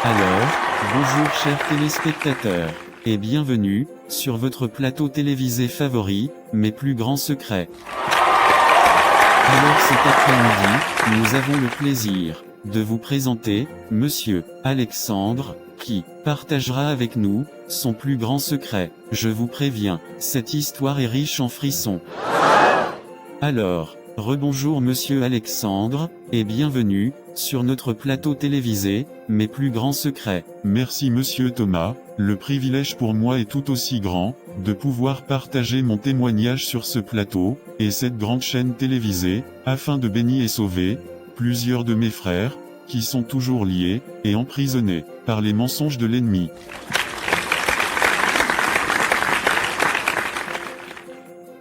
Alors, bonjour chers téléspectateurs, et bienvenue, sur votre plateau télévisé favori, Mes plus grands secrets. Alors cet après-midi, nous avons le plaisir de vous présenter, Monsieur Alexandre, qui partagera avec nous son plus grand secret. Je vous préviens, cette histoire est riche en frissons. Alors, rebonjour Monsieur Alexandre, et bienvenue, sur notre plateau télévisé, Mes plus grands secrets. Merci Monsieur Thomas, le privilège pour moi est tout aussi grand, de pouvoir partager mon témoignage sur ce plateau, et cette grande chaîne télévisée, afin de bénir et sauver, plusieurs de mes frères, qui sont toujours liés, et emprisonnés, par les mensonges de l'ennemi.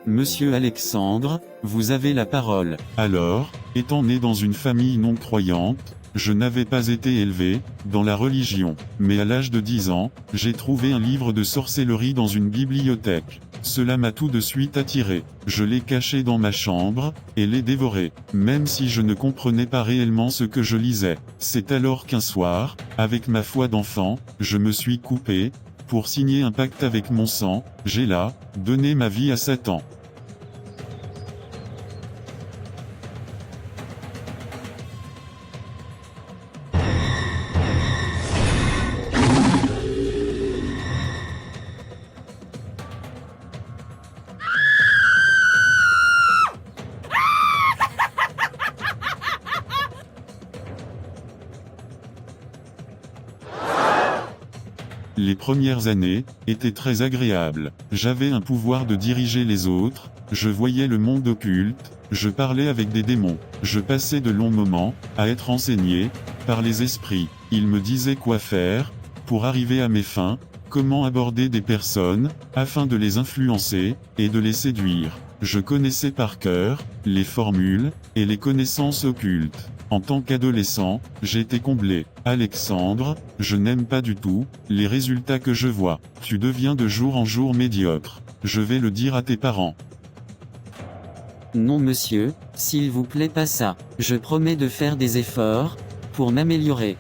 Monsieur Alexandre, vous avez la parole. Alors, étant né dans une famille non croyante, je n'avais pas été élevé dans la religion, mais à l'âge de 10 ans, j'ai trouvé un livre de sorcellerie dans une bibliothèque. Cela m'a tout de suite attiré. Je l'ai caché dans ma chambre, et l'ai dévoré, même si je ne comprenais pas réellement ce que je lisais. C'est alors qu'un soir, avec ma foi d'enfant, je me suis coupé, pour signer un pacte avec mon sang, j'ai là, donné ma vie à Satan. Les premières années étaient très agréables. J'avais un pouvoir de diriger les autres, je voyais le monde occulte, je parlais avec des démons. Je passais de longs moments à être enseigné par les esprits. Ils me disaient quoi faire pour arriver à mes fins, comment aborder des personnes afin de les influencer et de les séduire. Je connaissais par cœur les formules et les connaissances occultes. En tant qu'adolescent, j'étais comblé. Alexandre, je n'aime pas du tout les résultats que je vois. Tu deviens de jour en jour médiocre. Je vais le dire à tes parents. Non monsieur, s'il vous plaît pas ça. Je promets de faire des efforts pour m'améliorer.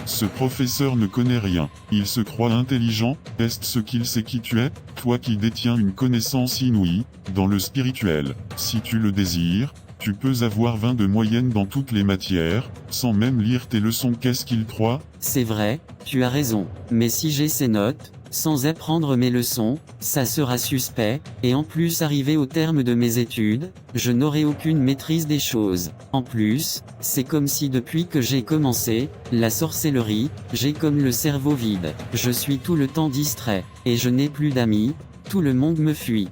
Ce professeur ne connaît rien. Il se croit intelligent. Est-ce ce qu'il sait qui tu es? Toi qui détiens une connaissance inouïe dans le spirituel. Si tu le désires, tu peux avoir 20 de moyenne dans toutes les matières, sans même lire tes leçons. Qu'est-ce qu'il croit? C'est vrai, tu as raison. Mais si j'ai ces notes, sans apprendre mes leçons, ça sera suspect, et en plus arrivé au terme de mes études, je n'aurai aucune maîtrise des choses. En plus, c'est comme si depuis que j'ai commencé la sorcellerie, j'ai comme le cerveau vide. Je suis tout le temps distrait, et je n'ai plus d'amis, tout le monde me fuit.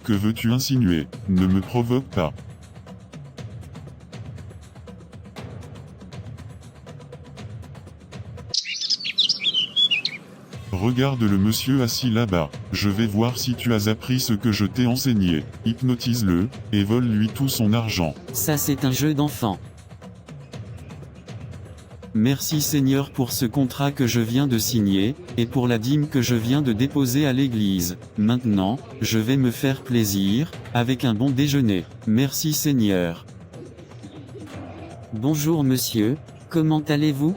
Que veux-tu insinuer? Ne me provoque pas. Regarde le monsieur assis là-bas. Je vais voir si tu as appris ce que je t'ai enseigné. Hypnotise-le, et vole-lui tout son argent. Ça c'est un jeu d'enfant. Merci Seigneur pour ce contrat que je viens de signer, et pour la dîme que je viens de déposer à l'église. Maintenant, je vais me faire plaisir, avec un bon déjeuner. Merci Seigneur. Bonjour monsieur, comment allez-vous?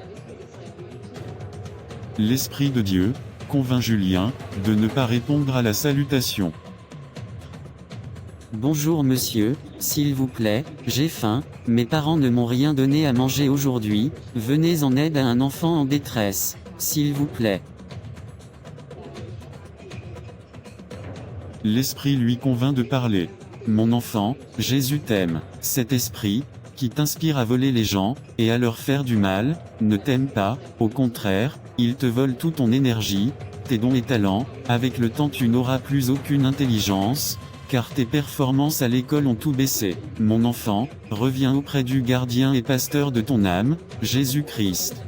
L'Esprit de Dieu convainc Julien de ne pas répondre à la salutation. Bonjour monsieur, s'il vous plaît, j'ai faim, mes parents ne m'ont rien donné à manger aujourd'hui, venez en aide à un enfant en détresse, s'il vous plaît. L'Esprit lui convainc de parler. Mon enfant, Jésus t'aime. Cet esprit, qui t'inspire à voler les gens, et à leur faire du mal, ne t'aime pas, au contraire, il te vole toute ton énergie, tes dons et talents, avec le temps tu n'auras plus aucune intelligence, car tes performances à l'école ont tout baissé. Mon enfant, reviens auprès du gardien et pasteur de ton âme, Jésus-Christ.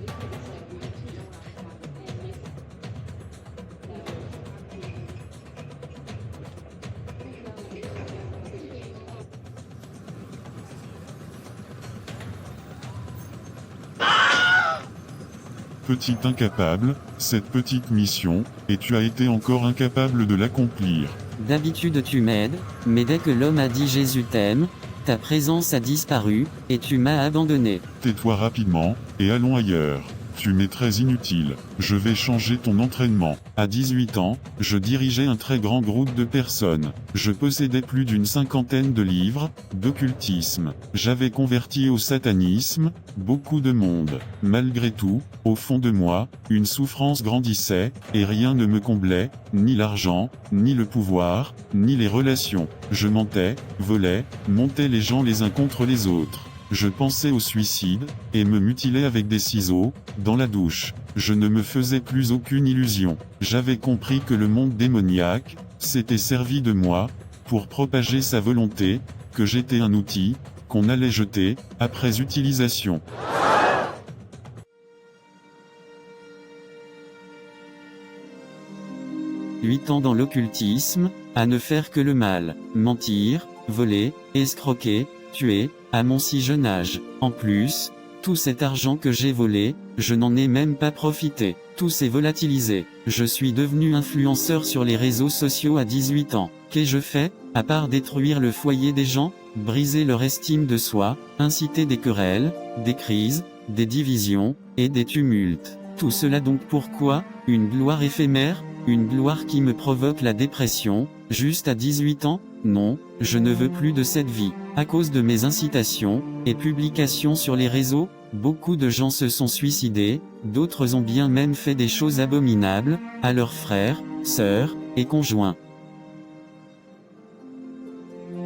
Petit incapable, cette petite mission, et tu as été encore incapable de l'accomplir. D'habitude tu m'aides, mais dès que l'homme a dit Jésus t'aime, ta présence a disparu, et tu m'as abandonné. Tais-toi rapidement, et allons ailleurs. Tu m'es très inutile. Je vais changer ton entraînement. À 18 ans, je dirigeais un très grand groupe de personnes. Je possédais plus d'une cinquantaine de livres d'occultisme. J'avais converti au satanisme beaucoup de monde. Malgré tout, au fond de moi, une souffrance grandissait, et rien ne me comblait, ni l'argent, ni le pouvoir, ni les relations. Je mentais, volais, montais les gens les uns contre les autres. Je pensais au suicide, et me mutilais avec des ciseaux, dans la douche. Je ne me faisais plus aucune illusion. J'avais compris que le monde démoniaque s'était servi de moi, pour propager sa volonté, que j'étais un outil, qu'on allait jeter, après utilisation. « 8 ans dans l'occultisme, à ne faire que le mal, mentir, voler, escroquer, tuer, à mon si jeune âge. En plus, tout cet argent que j'ai volé, je n'en ai même pas profité. Tout s'est volatilisé. Je suis devenu influenceur sur les réseaux sociaux à 18 ans. Qu'ai-je fait, à part détruire le foyer des gens, briser leur estime de soi, inciter des querelles, des crises, des divisions, et des tumultes. Tout cela donc pourquoi? Une gloire éphémère, une gloire qui me provoque la dépression, juste à 18 ans? Non, je ne veux plus de cette vie. À cause de mes incitations et publications sur les réseaux, beaucoup de gens se sont suicidés, d'autres ont bien même fait des choses abominables, à leurs frères, sœurs, et conjoints.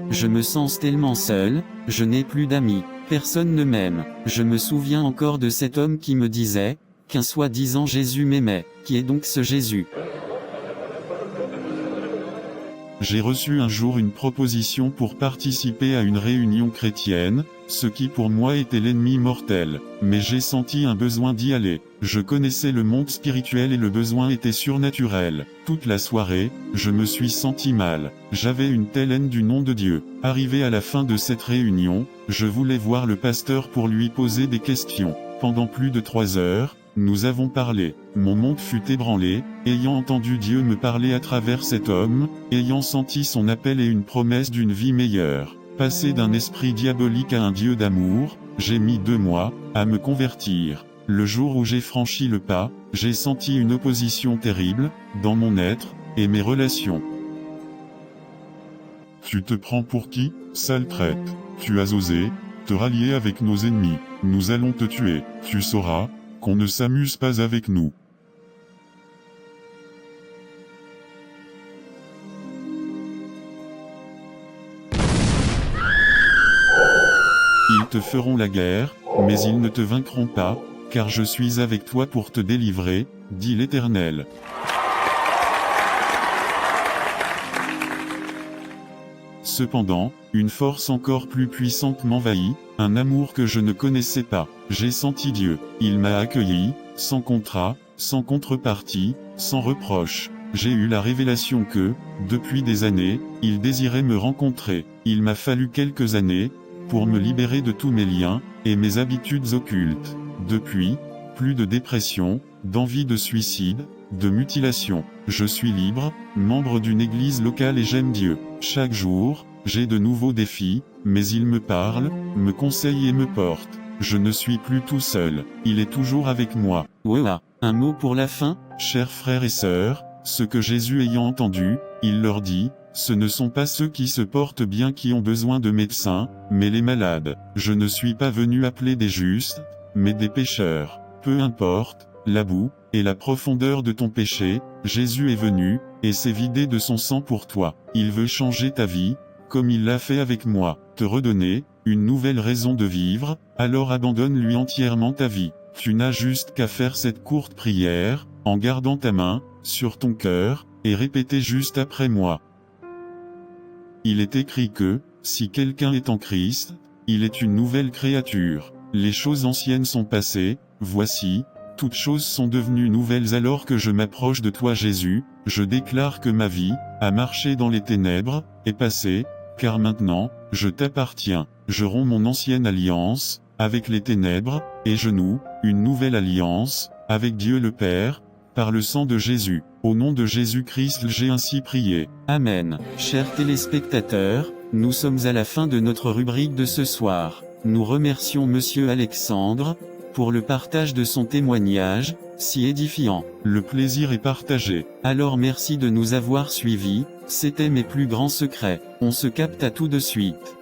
Je me sens tellement seul, je n'ai plus d'amis, personne ne m'aime. Je me souviens encore de cet homme qui me disait, qu'un soi-disant Jésus m'aimait. Qui est donc ce Jésus ? J'ai reçu un jour une proposition pour participer à une réunion chrétienne, ce qui pour moi était l'ennemi mortel. Mais j'ai senti un besoin d'y aller. Je connaissais le monde spirituel et le besoin était surnaturel. Toute la soirée, je me suis senti mal. J'avais une telle haine du nom de Dieu. Arrivé à la fin de cette réunion, je voulais voir le pasteur pour lui poser des questions. Pendant plus de 3 heures, nous avons parlé. Mon monde fut ébranlé, ayant entendu Dieu me parler à travers cet homme, ayant senti son appel et une promesse d'une vie meilleure. Passé d'un esprit diabolique à un Dieu d'amour, j'ai mis 2 mois à me convertir. Le jour où j'ai franchi le pas, j'ai senti une opposition terrible, dans mon être, et mes relations. Tu te prends pour qui, sale traite? Tu as osé te rallier avec nos ennemis. Nous allons te tuer. Tu sauras qu'on ne s'amuse pas avec nous. Ils te feront la guerre, mais ils ne te vaincront pas, car je suis avec toi pour te délivrer, dit l'Éternel. Cependant, une force encore plus puissante m'envahit, un amour que je ne connaissais pas. J'ai senti Dieu. Il m'a accueilli, sans contrat, sans contrepartie, sans reproche. J'ai eu la révélation que, depuis des années, il désirait me rencontrer. Il m'a fallu quelques années, pour me libérer de tous mes liens, et mes habitudes occultes. Depuis, plus de dépression, d'envie de suicide, de mutilation. Je suis libre, membre d'une église locale et j'aime Dieu. Chaque jour, j'ai de nouveaux défis, mais il me parle, me conseille et me porte. Je ne suis plus tout seul, il est toujours avec moi. Ouah, un mot pour la fin? Chers frères et sœurs, ce que Jésus ayant entendu, il leur dit, ce ne sont pas ceux qui se portent bien qui ont besoin de médecins, mais les malades. Je ne suis pas venu appeler des justes, mais des pécheurs. Peu importe la boue et la profondeur de ton péché, Jésus est venu, et s'est vidé de son sang pour toi. Il veut changer ta vie, comme il l'a fait avec moi, te redonner une nouvelle raison de vivre, alors abandonne-lui entièrement ta vie. Tu n'as juste qu'à faire cette courte prière, en gardant ta main sur ton cœur, et répéter juste après moi. Il est écrit que, si quelqu'un est en Christ, il est une nouvelle créature. Les choses anciennes sont passées, voici, toutes choses sont devenues nouvelles alors que je m'approche de toi Jésus, je déclare que ma vie, à marcher dans les ténèbres, est passée, car maintenant, je t'appartiens. Je romps mon ancienne alliance, avec les ténèbres, et je noue, une nouvelle alliance, avec Dieu le Père, par le sang de Jésus. Au nom de Jésus-Christ j'ai ainsi prié. Amen. Chers téléspectateurs, Nous sommes à la fin de notre rubrique de ce soir. Nous remercions Monsieur Alexandre pour le partage de son témoignage, si édifiant. Le plaisir est partagé. Alors merci de nous avoir suivis, c'était mes plus grands secrets. On se capte à tout de suite.